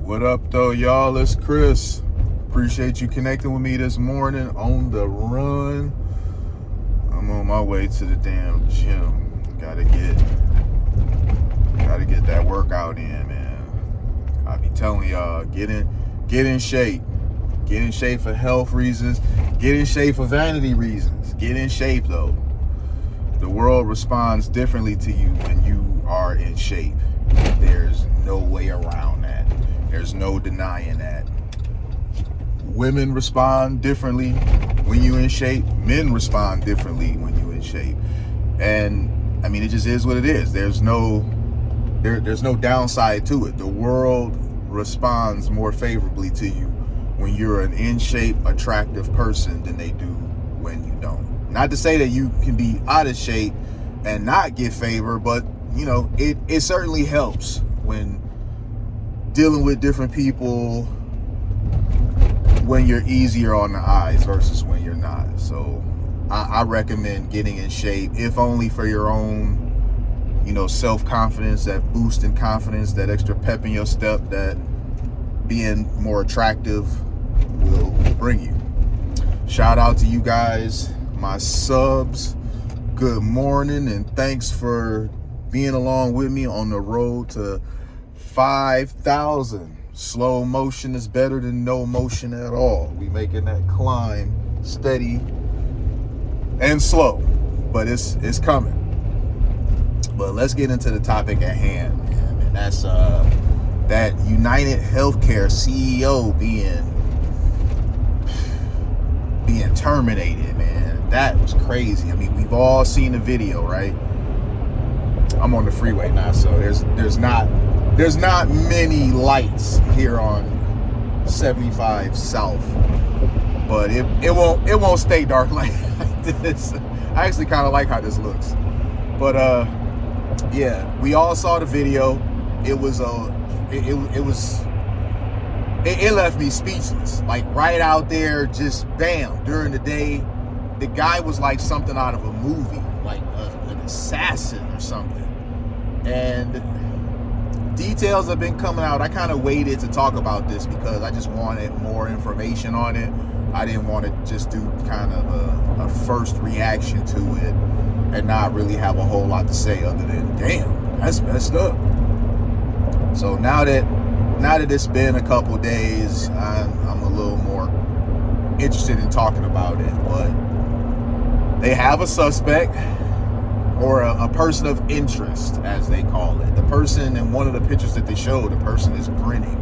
What up though, y'all? It's Chris. Appreciate you connecting with me this morning on the run. I'm on my way to the damn gym. Gotta get that workout in, man. I be telling y'all, get in shape. Get in shape for health reasons. Get in shape for vanity reasons. Get in shape though. The world responds differently to you when you are in shape. There's no way around that. There's no denying that. Women respond differently when you're in shape. Men respond differently when you're in shape. And I mean, it just is what it is. There's no downside to it. The world responds more favorably to you when you're an in shape, attractive person than they do when you don't. Not to say that you can be out of shape and not get favor, but you know, it certainly helps when dealing with different people when you're easier on the eyes versus when you're not. So I recommend getting in shape, if only for your own, you know, self-confidence, that boost in confidence, that extra pep in your step that being more attractive will bring you. Shout out to you guys, my subs. Good morning, and thanks for being along with me on the road to 5,000. Slow motion is better than no motion at all. We making that climb steady and slow, but it's coming. But let's get into the topic at hand, man. And that's that UnitedHealthCare CEO being terminated, man. That was crazy. I mean, we've all seen the video, right? I'm on the freeway now, so there's not many lights here on 75 South, but it won't stay dark like this. I actually kind of like how this looks, but yeah, we all saw the video. It left me speechless. Like right out there, just bam. During the day, the guy was like something out of a movie, like an assassin or something. And details have been coming out. I kind of waited to talk about this because I just wanted more information on it. I didn't want to just do kind of a first reaction to it and not really have a whole lot to say other than, damn, that's messed up. So now that it's been a couple days, I'm a little more interested in talking about it. But they have a suspect, or a person of interest, as they call it. The person in one of the pictures that they showed, the person is grinning.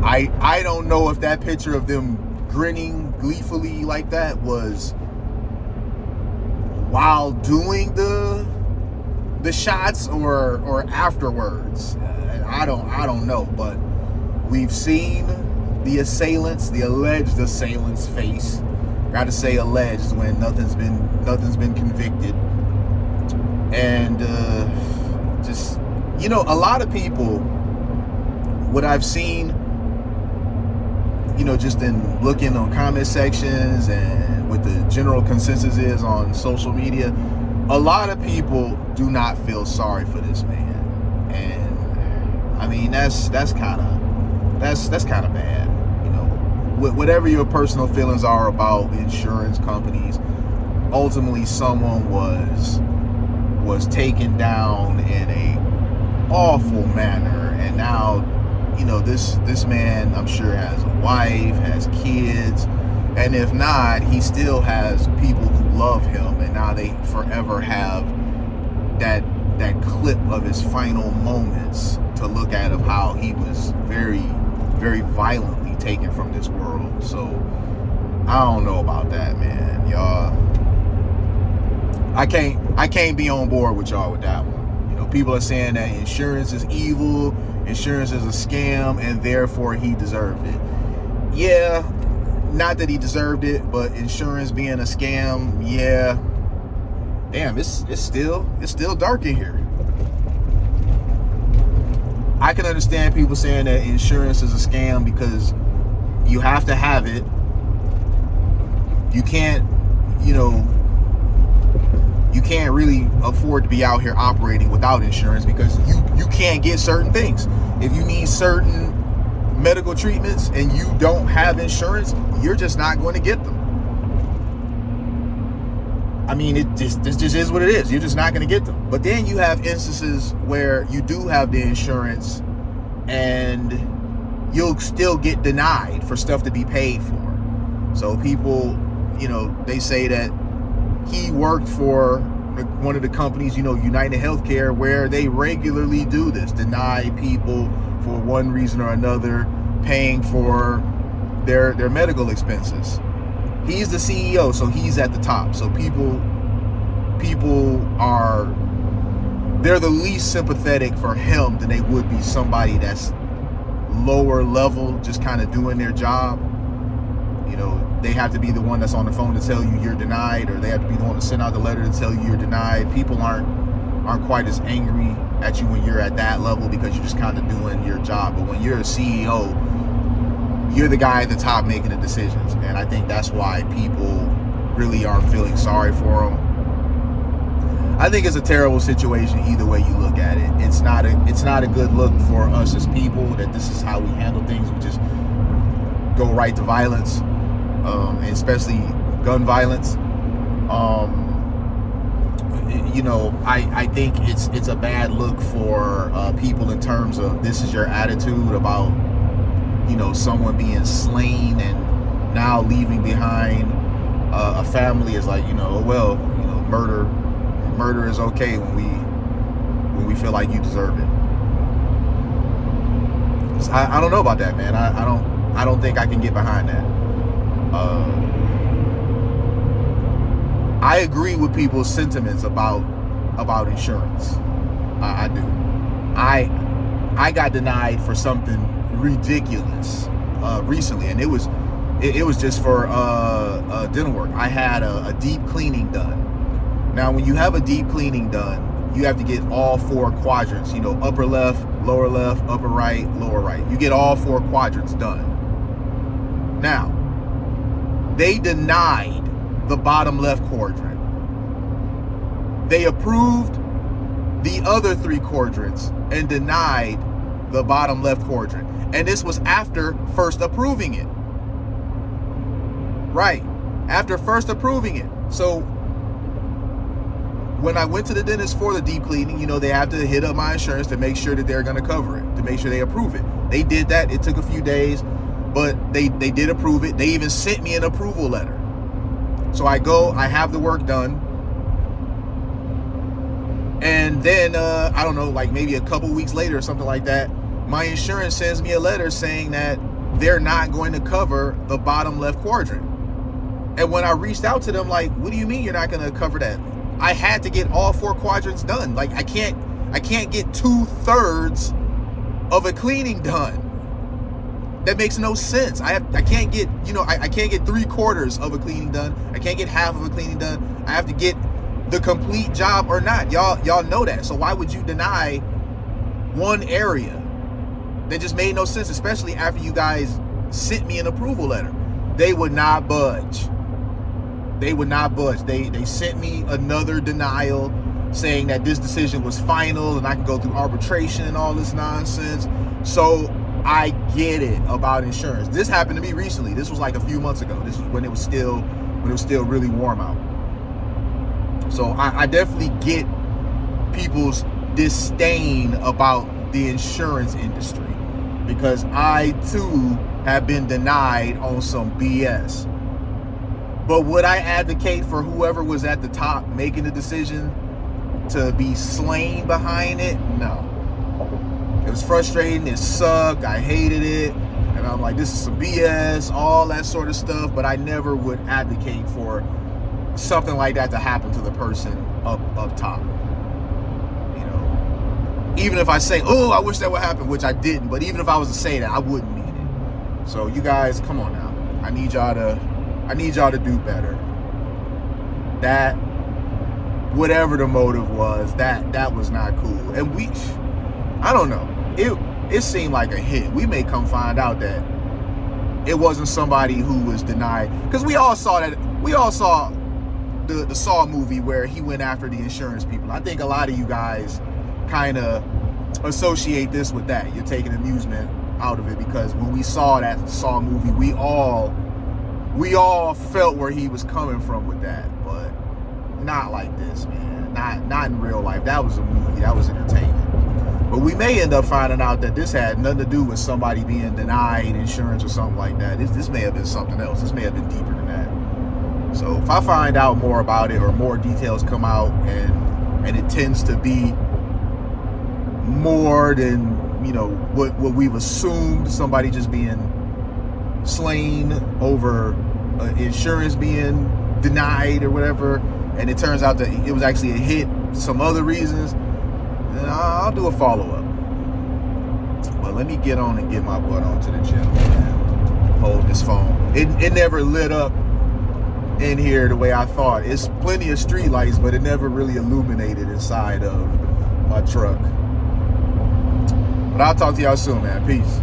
I don't know if that picture of them grinning gleefully like that was while doing the shots or afterwards. I don't know, but we've seen the alleged assailant's face. Gotta say alleged when nothing's been convicted. And just, you know, a lot of people, what I've seen, you know, just in looking on comment sections and what the general consensus is on social media, a lot of people do not feel sorry for this man. And I mean, that's kind of bad. You know, whatever your personal feelings are about insurance companies, ultimately someone was taken down in a awful manner, and now, you know, this man, I'm sure, has a wife, has kids, and if not, he still has people who love him, and now they forever have that clip of his final moments to look at, of how he was very, very violently taken from this world. So I don't know about that, man, y'all. I can't be on board with y'all with that one. You know, people are saying that insurance is evil, insurance is a scam, and therefore he deserved it. Yeah, not that he deserved it, but insurance being a scam, yeah. Damn, it's still dark in here. I can understand people saying that insurance is a scam because you have to have it. You can't, you know, you can't really afford to be out here operating without insurance because you can't get certain things. If you need certain medical treatments and you don't have insurance, you're just not going to get them. I mean, this just is what it is. You're just not going to get them. But then you have instances where you do have the insurance and you'll still get denied for stuff to be paid for. So people, they say that he worked for one of the companies, UnitedHealthCare, where they regularly do this, deny people for one reason or another paying for their medical expenses. He's the CEO, so he's at the top. So people they're the least sympathetic for him than they would be somebody that's lower level, just kind of doing their job. They have to be the one that's on the phone to tell you you're denied, or they have to be the one to send out the letter to tell you you're denied. People aren't quite as angry at you when you're at that level because you're just kind of doing your job. But when you're a CEO, you're the guy at the top making the decisions. And I think that's why people really aren't feeling sorry for him. I think it's a terrible situation either way you look at it. It's not a good look for us as people that this is how we handle things. We just go right to violence, and especially gun violence. I think it's a bad look for people in terms of this is your attitude about someone being slain and now leaving behind a family is like, murder is okay when we feel like you deserve it. So I don't know about that, man. I don't think I can get behind that. I agree with people's sentiments about insurance. I do. I got denied for something ridiculous recently, and it was just for dental work. I had a deep cleaning done. Now, when you have a deep cleaning done, you have to get all 4 quadrants, upper left, upper right, lower right. You get all 4 quadrants done. Now, they denied the bottom left quadrant. They approved the other 3 quadrants and denied the bottom left quadrant. And this was after first approving it. Right. After first approving it. So when I went to the dentist for the deep cleaning, they have to hit up my insurance to make sure that they're going to cover it, to make sure they approve it. They did that. It took a few days, but they did approve it. They even sent me an approval letter. So I go, I have the work done. And then, I don't know, like maybe a couple weeks later or something like that, my insurance sends me a letter saying that they're not going to cover the bottom left quadrant. And when I reached out to them, like, what do you mean you're not going to cover that? I had to get all 4 quadrants done. Like, I can't get 2/3 of a cleaning done. That makes no sense. I can't get, I can't get 3/4 of a cleaning done. I can't get half of a cleaning done. I have to get the complete job or not. Y'all know that. So why would you deny one area? That just made no sense, especially after you guys sent me an approval letter. They would not budge. They sent me another denial saying that this decision was final and I can go through arbitration and all this nonsense. So I get it about insurance. This happened to me recently. This was like a few months ago. This was when it was still really warm out. So I definitely get people's disdain about the insurance industry, because I too have been denied on some BS. But would I advocate for whoever was at the top making the decision to be slain behind it? No. It was frustrating. It sucked. I hated it. And I'm like, this is some BS, all that sort of stuff. But I never would advocate for something like that to happen to the person up top. Even if I say, oh, I wish that would happen, which I didn't. But even if I was to say that, I wouldn't mean it. So you guys, come on now. I need y'all to do better. That, whatever the motive was, that was not cool. And I don't know. It seemed like a hit. We may come find out that it wasn't somebody who was denied, because we all saw the Saw movie where he went after the insurance people. I think a lot of you guys kind of associate this with that. You're taking amusement out of it, because when we saw that Saw movie, we all felt where he was coming from with that, but not like this, man. Not in real life. That was a movie. That was entertaining. But we may end up finding out that this had nothing to do with somebody being denied insurance or something like that. This may have been something else. This may have been deeper than that. So if I find out more about it, or more details come out, and it tends to be more than, you know, what we've assumed, somebody just being slain over insurance being denied or whatever, and it turns out that it was actually a hit, some other reasons, then I'll do a follow-up. But let me get on and get my butt on to the gym, man. Hold this phone. It never lit up in here the way I thought. It's plenty of street lights, but it never really illuminated inside of my truck. But I'll talk to y'all soon, man. Peace.